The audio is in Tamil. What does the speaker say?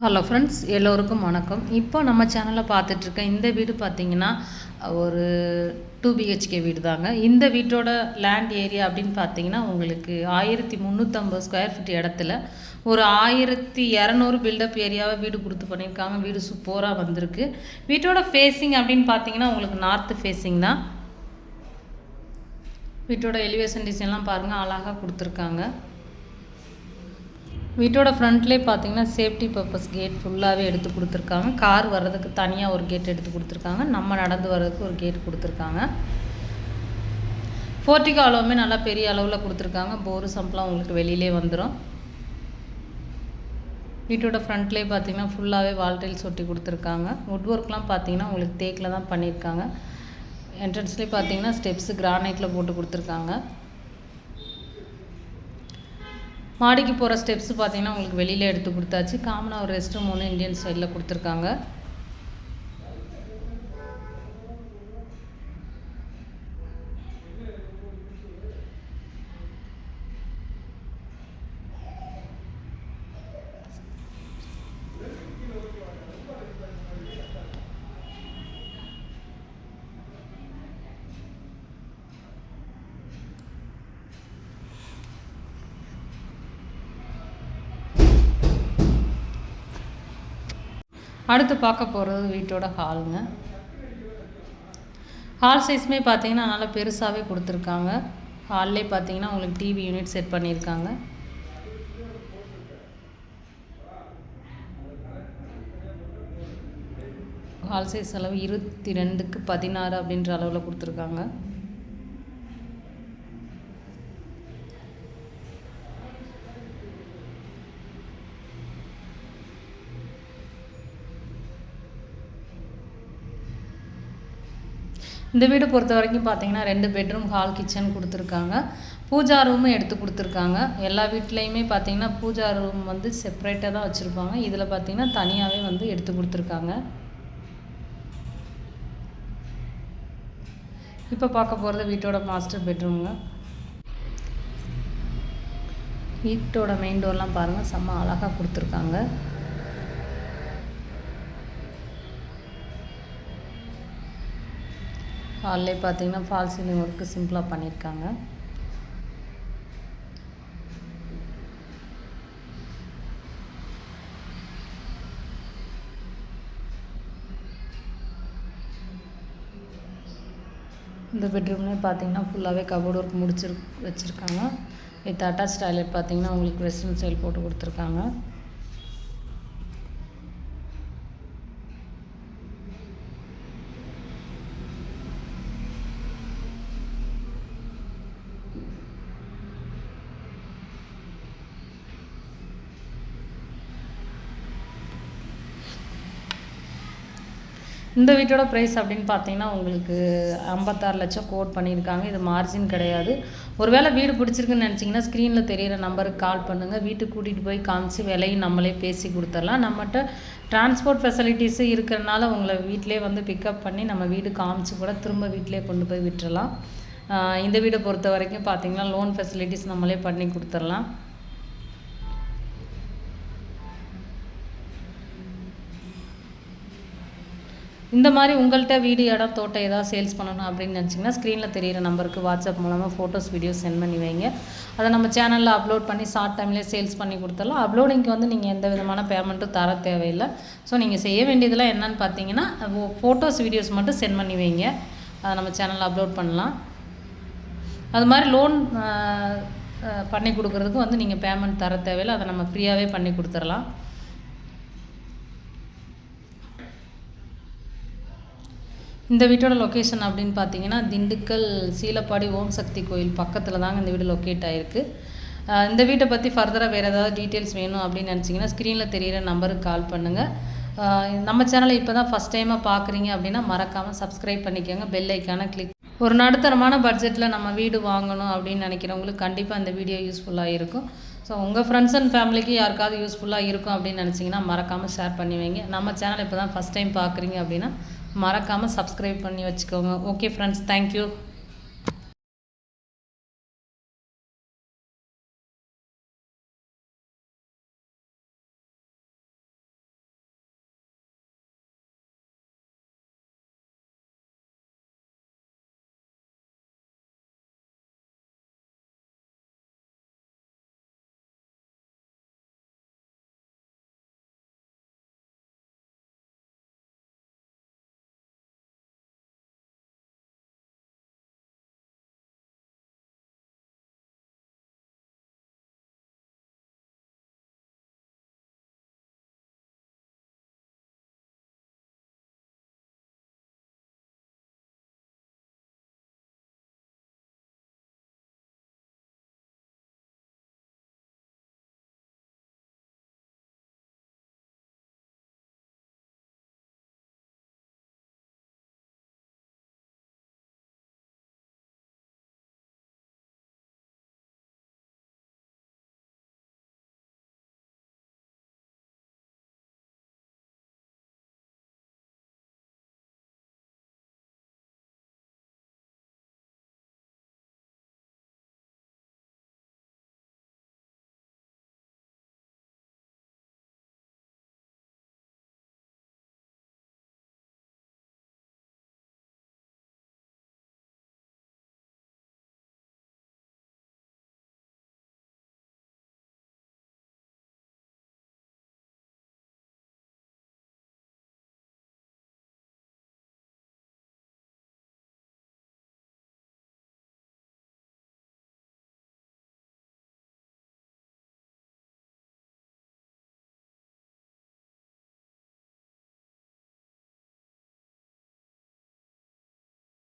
ஹலோ ஃப்ரெண்ட்ஸ், எல்லோருக்கும் வணக்கம். இப்போ நம்ம சேனலில் பார்த்துட்ருக்க இந்த வீடு பார்த்திங்கன்னா ஒரு 2 பிஹெச்கே வீடு தாங்க. இந்த வீட்டோட லேண்ட் ஏரியா அப்படின்னு பார்த்தீங்கன்னா உங்களுக்கு 1350 ஸ்கொயர் ஃபீட் இடத்துல ஒரு 1200 பில்டப் ஏரியாவை வீடு கொடுத்து பண்ணியிருக்காங்க. வீடு சூப்பராக வந்திருக்கு. வீட்டோட ஃபேஸிங் அப்படின்னு பார்த்தீங்கன்னா உங்களுக்கு நார்த்து ஃபேஸிங் தான். வீட்டோட எலிவேஷன் டிசைன்லாம் பாருங்கள், அழகாக கொடுத்துருக்காங்க. வீட்டோட ஃப்ரண்ட்லேயே பார்த்தீங்கன்னா சேஃப்டி பர்பஸ் கேட் ஃபுல்லாகவே எடுத்து கொடுத்துருக்காங்க. கார் வர்றதுக்கு தனியாக ஒரு கேட் எடுத்து கொடுத்துருக்காங்க. நம்ம நடந்து வர்றதுக்கு ஒரு கேட் கொடுத்துருக்காங்க. போர்ட்டிகோ அளவுமே நல்லா பெரிய அளவில் கொடுத்துருக்காங்க. போரு சம்பளம் உங்களுக்கு வெளியிலே வந்துடும். வீட்டோட ஃப்ரண்ட்லேயே பார்த்தீங்கன்னா ஃபுல்லாகவே வால் டைல்ஸ் ஒட்டி கொடுத்துருக்காங்க. வுட் ஒர்க்லாம் பார்த்தீங்கன்னா உங்களுக்கு தேக்கில் தான் பண்ணியிருக்காங்க. என்ட்ரன்ஸ்லேயே பார்த்தீங்கன்னா ஸ்டெப்ஸு கிரானைட்டில் போட்டு கொடுத்துருக்காங்க. மாடிக்கு போகிற ஸ்டெப்ஸ் பார்த்தீங்கன்னா உங்களுக்கு வெளியில் எடுத்து கொடுத்தாச்சு. காமனாக ஒரு ரெஸ்ட் ரூம் ஒன்று இந்தியன் ஸ்டைலில் கொடுத்துருக்காங்க. அடுத்து பார்க்க போகிறது வீட்டோட ஹாலுங்க. ஹால் சைஸுமே பார்த்தீங்கன்னா நல்லா பெருசாகவே கொடுத்துருக்காங்க. ஹால்லே பார்த்தீங்கன்னா உங்களுக்கு டிவி யூனிட் செட் பண்ணியிருக்காங்க. ஹால் சைஸ் அளவு 22x16 அப்படின்ற அளவில் கொடுத்துருக்காங்க. இந்த வீடு பொறுத்த வரைக்கும் பார்த்தீங்கன்னா 2 பெட்ரூம், ஹால், கிச்சன் கொடுத்துருக்காங்க. பூஜா ரூமும் எடுத்து கொடுத்துருக்காங்க. எல்லா வீட்லேயுமே பார்த்தீங்கன்னா பூஜா ரூம் வந்து செப்பரேட்டாக தான் வச்சுருப்பாங்க. இதில் பார்த்தீங்கன்னா தனியாகவே வந்து எடுத்து கொடுத்துருக்காங்க. இப்போ பார்க்க போகிறது வீட்டோட மாஸ்டர் பெட்ரூமுங்க. வீட்டோட மெயின் டோர்லாம் பாருங்கள், செம்ம அழகாக கொடுத்துருக்காங்க. ஹால்லே பார்த்தீங்கன்னா ஃபால் சீலிங் ஒர்க்கு சிம்பிளாக பண்ணியிருக்காங்க. இந்த பெட்ரூம்லேயே பார்த்தீங்கன்னா ஃபுல்லாகவே கபோர்ட் ஒர்க் வச்சுருக்காங்க. வித் அட்டாச் டாய்லெட் பார்த்தீங்கன்னா உங்களுக்கு வெஸ்டர்ன் ஸ்டைல் போட்டு கொடுத்துருக்காங்க. இந்த வீட்டோட ப்ரைஸ் அப்படின்னு பார்த்தீங்கன்னா உங்களுக்கு 56 லட்சம் கோட் பண்ணியிருக்காங்க. இது மார்ஜின் கிடையாது. ஒருவேளை வீடு பிடிச்சிருக்குன்னு நினச்சிங்கன்னா ஸ்க்ரீனில் தெரிகிற நம்பருக்கு கால் பண்ணுங்கள். வீட்டுக்கு கூட்டிகிட்டு போய் காமிச்சு விலையும் நம்மளே பேசி கொடுத்துடலாம். நம்மகிட்ட டிரான்ஸ்போர்ட் ஃபெசிலிட்டிஸு இருக்கிறனால உங்களை வீட்டிலே வந்து பிக்கப் பண்ணி நம்ம வீடு காமிச்சு கூட திரும்ப வீட்டிலே கொண்டு போய் விட்டுறலாம். இந்த வீடை பொறுத்த வரைக்கும் பார்த்தீங்கன்னா லோன் ஃபெசிலிட்டிஸ் நம்மளே பண்ணி கொடுத்துடலாம். இந்த மாதிரி உங்கள்கிட்ட வீடு, இடம், தோட்டம் ஏதாவது சேல்ஸ் பண்ணணும் அப்படின்னு நினச்சிங்கன்னா ஸ்க்ரீனில் தெரிகிற நம்பருக்கு வாட்ஸ்அப் மூலமாக ஃபோட்டோஸ், வீடியோஸ் சென்ட் பண்ணி வைங்க. அதை நம்ம சேனலில் அப்லோட் பண்ணி ஷார்ட் டைம்லேயே சேல்ஸ் பண்ணி கொடுத்துடலாம். அப்லோடிங்க்கு வந்து நீங்கள் எந்த விதமான பேமெண்ட்டும் தர தேவையில்லை. ஸோ நீங்கள் செய்ய வேண்டியதெல்லாம் என்னென்னு பார்த்தீங்கன்னா ஃபோட்டோஸ், வீடியோஸ் மட்டும் சென்ட் பண்ணி வைங்க. அதை நம்ம சேனலில் அப்லோட் பண்ணலாம். அது மாதிரி லோன் பண்ணி கொடுக்குறதுக்கு வந்து நீங்கள் பேமெண்ட் தர தேவையில்லை. அதை நம்ம ஃப்ரீயாகவே பண்ணி கொடுத்துடலாம். இந்த வீட்டோட லொக்கேஷன் அப்படின்னு பார்த்தீங்கன்னா திண்டுக்கல் சீலப்பாடி ஓம் சக்தி கோயில் பக்கத்தில் தாங்க இந்த வீடு லொக்கேட் ஆகிருக்கு. இந்த வீட்டை பற்றி ஃபர்தராக வேறு ஏதாவது டீட்டெயில்ஸ் வேணும் அப்படின்னு நினச்சிங்கன்னா ஸ்க்ரீனில் தெரிகிற நம்பருக்கு கால் பண்ணுங்கள். நம்ம சேனலை இப்போ தான் ஃபஸ்ட் டைமாக பார்க்குறீங்க அப்படின்னா மறக்காமல் சப்ஸ்கிரைப் பண்ணிக்கோங்க. பெல் ஐக்கானை கிளிக். ஒரு நடுத்தரமான பட்ஜெட்டில் நம்ம வீடு வாங்கணும் அப்படின்னு நினைக்கிறவங்களுக்கு கண்டிப்பாக இந்த வீடியோ யூஸ்ஃபுல்லாக இருக்கும். ஸோ உங்கள் ஃப்ரெண்ட்ஸ் அண்ட் ஃபேமிலிக்கு யாருக்காவது யூஸ்ஃபுல்லாக இருக்கும் அப்படின்னு நினச்சிங்கன்னா மறக்காமல் ஷேர் பண்ணி வைங்க. நம்ம சேனல் இப்போ தான் ஃபஸ்ட் டைம் பார்க்குறீங்க அப்படின்னா மறக்காமல் சப்ஸ்கிரைப் பண்ணி வச்சுக்கோங்க. Okay friends, thank you.